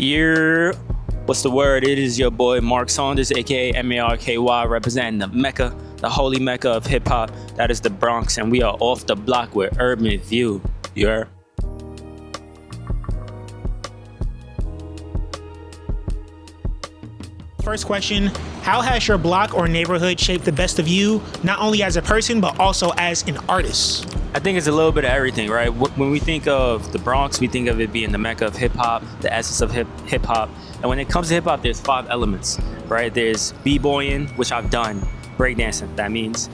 Yeah, what's the word? It is your boy Mark Saunders, aka MARKY, representing the Mecca, the holy Mecca of hip hop. That is the Bronx, and we are off the block with URBNVIEW. Yeah. First question, how has your block or neighborhood shaped the best of you, not only as a person, but also as an artist? I think it's a little bit of everything, right? When we think of the Bronx, we think of it being the Mecca of hip hop, the essence of hip hop. And when it comes to hip hop, there's 5 elements, right? There's b-boying, which I've done, breakdancing, that means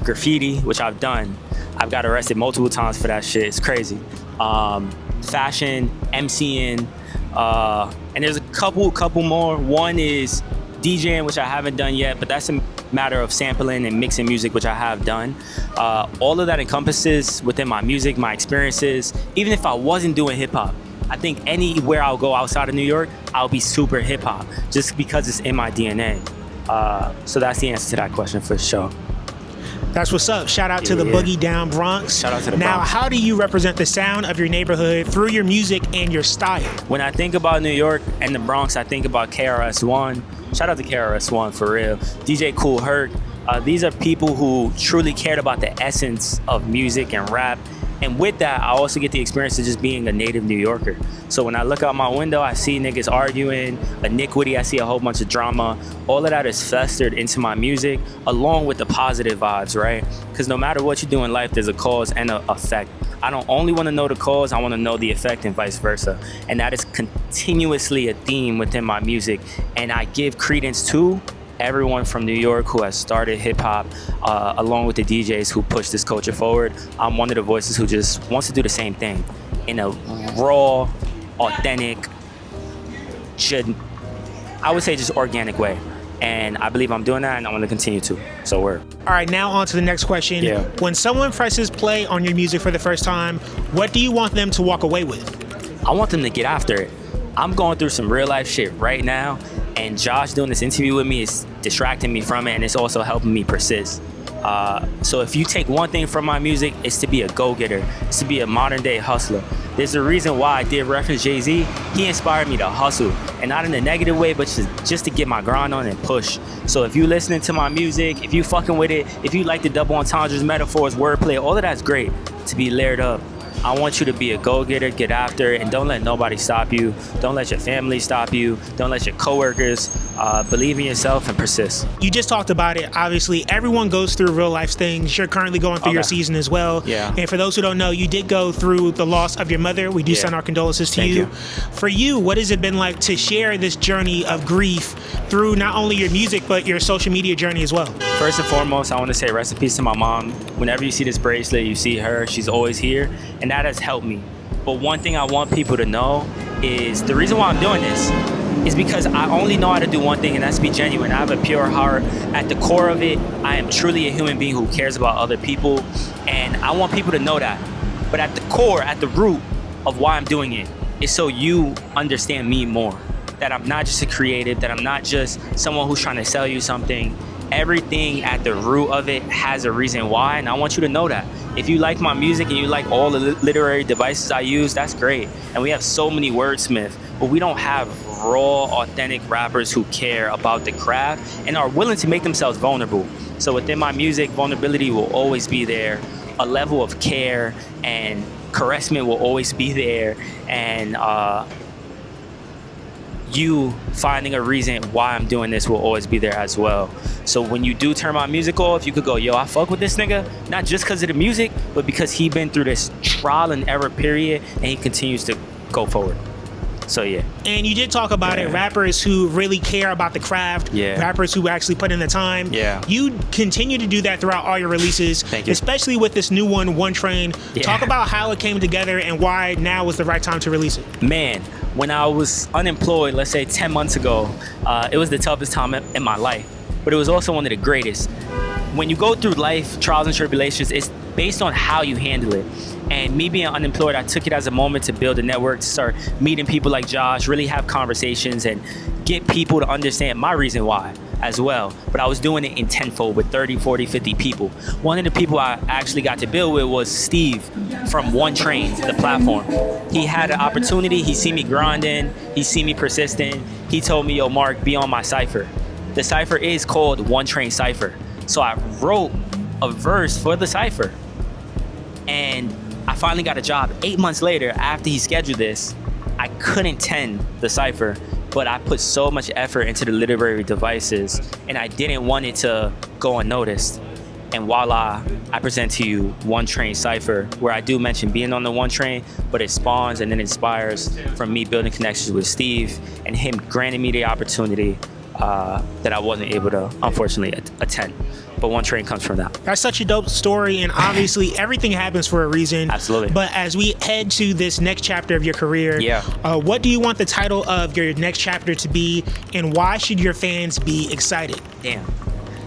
graffiti, which I've done. I've got arrested multiple times for that shit. It's crazy. Fashion, MCing, and there's a couple more. One is DJing, which I haven't done yet, but that's a matter of sampling and mixing music, which I have done. All of that encompasses within my music, my experiences. Even if I wasn't doing hip hop, I think anywhere I'll go outside of New York, I'll be super hip hop, just because it's in my DNA. So that's the answer to that question for sure. That's what's up. Shout out to the Boogie Down Bronx. Shout out to the Now, Bronx. how do you represent the sound of your neighborhood through your music and your style? When I think about New York and the Bronx, I think about KRS-One. Shout out to KRS-One for real. DJ Kool Herc. These are people who truly cared about the essence of music and rap. And with that, I also get the experience of just being a native New Yorker. So when I look out my window, I see niggas arguing, iniquity, I see a whole bunch of drama. All of that is festered into my music, along with the positive vibes, right? Because no matter what you do in life, there's a cause and an effect. I don't only want to know the cause, I want to know the effect and vice versa. And that is continuously a theme within my music. And I give credence to everyone from New York who has started hip hop, along with the DJs who push this culture forward. I'm one of the voices who just wants to do the same thing in a raw, authentic, I would say just organic way. And I believe I'm doing that, and I want to continue to. So we're. All right, now on to the next question. Yeah. When someone presses play on your music for the first time, what do you want them to walk away with? I want them to get after it. I'm going through some real life shit right now, and Josh doing this interview with me is distracting me from it, and it's also helping me persist. So if you take one thing from my music, it's to be a go-getter. It's to be a modern day hustler. There's a reason why I did reference Jay-Z. He inspired me to hustle, and not in a negative way, but just to get my grind on and push. So if you listening to my music, if you fucking with it, if you like the double entendres, metaphors, wordplay, all of that's great to be layered up. I want you to be a go-getter, get after it, and don't let nobody stop you. Don't let your family stop you. Don't let your coworkers. Believe in yourself and persist. You just talked about it. Obviously, everyone goes through real life things. You're currently going through your season as well. Yeah. And for those who don't know, you did go through the loss of your mother. We do send our condolences to Thank you. For you, what has it been like to share this journey of grief through not only your music, but your social media journey as well? First and foremost, I want to say rest in peace to my mom. Whenever you see this bracelet, you see her. She's always here, and that has helped me. But one thing I want people to know is the reason why I'm doing this is because I only know how to do one thing, and that's be genuine. I have a pure heart. At the core of it, I am truly a human being who cares about other people, and I want people to know that. But at the core, at the root of why I'm doing it is so you understand me more. That I'm not just a creative, that I'm not just someone who's trying to sell you something. Everything at the root of it has a reason why, and I want you to know that. If you like my music and you like all the literary devices I use, that's great. And we have so many wordsmiths, but we don't have raw, authentic rappers who care about the craft and are willing to make themselves vulnerable. So within my music, vulnerability will always be there. A level of care and caressment will always be there. And you finding a reason why I'm doing this will always be there as well. So when you do turn my music off, you could go, yo, I fuck with this nigga, not just because of the music, but because he been through this trial and error period, and he continues to go forward. So yeah. And you did talk about it, rappers who really care about the craft, rappers who actually put in the time. Yeah. You continue to do that throughout all your releases, Thank you. Especially with this new one, One Train. Yeah. Talk about how it came together and why now was the right time to release it. Man, when I was unemployed, let's say 10 months ago, it was the toughest time in my life, but it was also one of the greatest. When you go through life, trials and tribulations, it's based on how you handle it. And me being unemployed, I took it as a moment to build a network, to start meeting people like Josh, really have conversations and get people to understand my reason why as well. But I was doing it in tenfold with 30, 40, 50 people. One of the people I actually got to build with was Steve from One Train, the platform. He had an opportunity. He see me grinding. He see me persisting. He told me, yo, Mark, be on my cipher. The cipher is called One Train Cipher. So I wrote a verse for the cipher. And I finally got a job 8 months later after he scheduled this. I couldn't tend the cipher, but I put so much effort into the literary devices, and I didn't want it to go unnoticed. And voila, I present to you One Train Cipher, where I do mention being on the one train, but it spawns and then inspires from me building connections with Steve and him granting me the opportunity that I wasn't able to, unfortunately, attend. But One Train comes from that. That's such a dope story, and obviously everything happens for a reason. Absolutely. But as we head to this next chapter of your career, what do you want the title of your next chapter to be, and why should your fans be excited? Damn.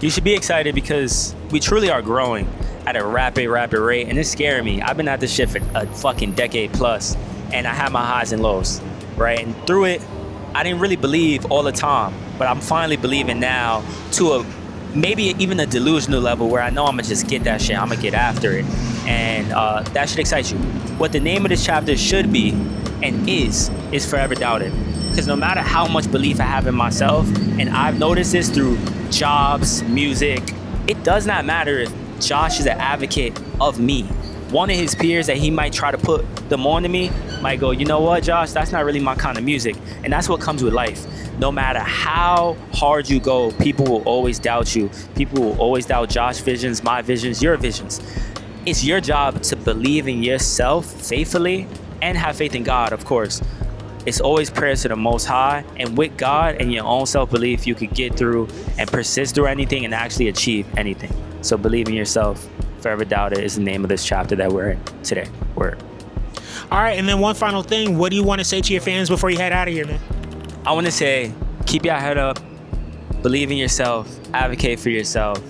You should be excited because we truly are growing at a rapid rate, and it's scaring me. I've been at this shit for a fucking decade plus, and I have my highs and lows, right? And through it, I didn't really believe all the time, but I'm finally believing now to a maybe even a delusional level where I know I'm gonna just get that shit, I'm gonna get after it. And that should excite you. What the name of this chapter should be and is Forever Doubted. Because no matter how much belief I have in myself, and I've noticed this through jobs, music, it does not matter if Josh is an advocate of me. One of his peers that he might try to put them on to me might go, you know what, Josh, that's not really my kind of music. And that's what comes with life. No matter how hard you go, people will always doubt you. People will always doubt Josh's visions, my visions, your visions. It's your job to believe in yourself faithfully and have faith in God, of course. It's always prayers to the Most High, and with God and your own self-belief, you could get through and persist through anything and actually achieve anything. So believe in yourself. Forever Doubted is the name of this chapter that we're in today. Word. All right, and then one final thing. What do you want to say to your fans before you head out of here, man? I want to say, keep your head up, believe in yourself, advocate for yourself,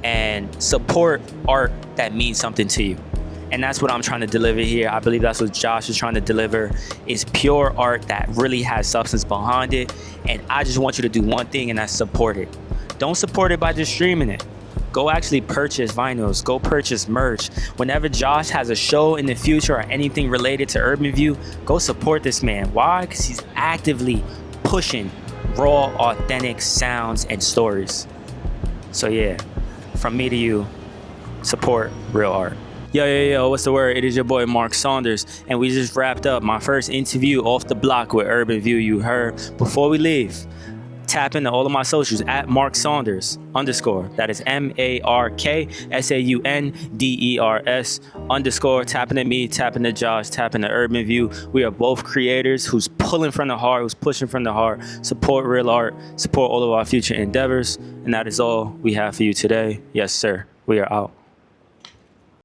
and support art that means something to you. And that's what I'm trying to deliver here. I believe that's what Josh is trying to deliver, is pure art that really has substance behind it. And I just want you to do one thing, and that's support it. Don't support it by just streaming it. Go actually purchase vinyls, go purchase merch. Whenever Josh has a show in the future or anything related to URBNVIEW, go support this man. Why? Because he's actively pushing raw, authentic sounds and stories. So yeah, from me to you, support real art. Yo, what's the word? It is your boy Mark Saunders, and we just wrapped up my first interview off the block with URBNVIEW. You heard. Before we leave, tap into all of my socials at Mark Saunders _. That is MarkSaunders _. Tap into me, tap into Josh, tap into URBNVIEW. We are both creators who's pulling from the heart, who's pushing from the heart. Support real art, support all of our future endeavors. And that is all we have for you today. Yes, sir. We are out.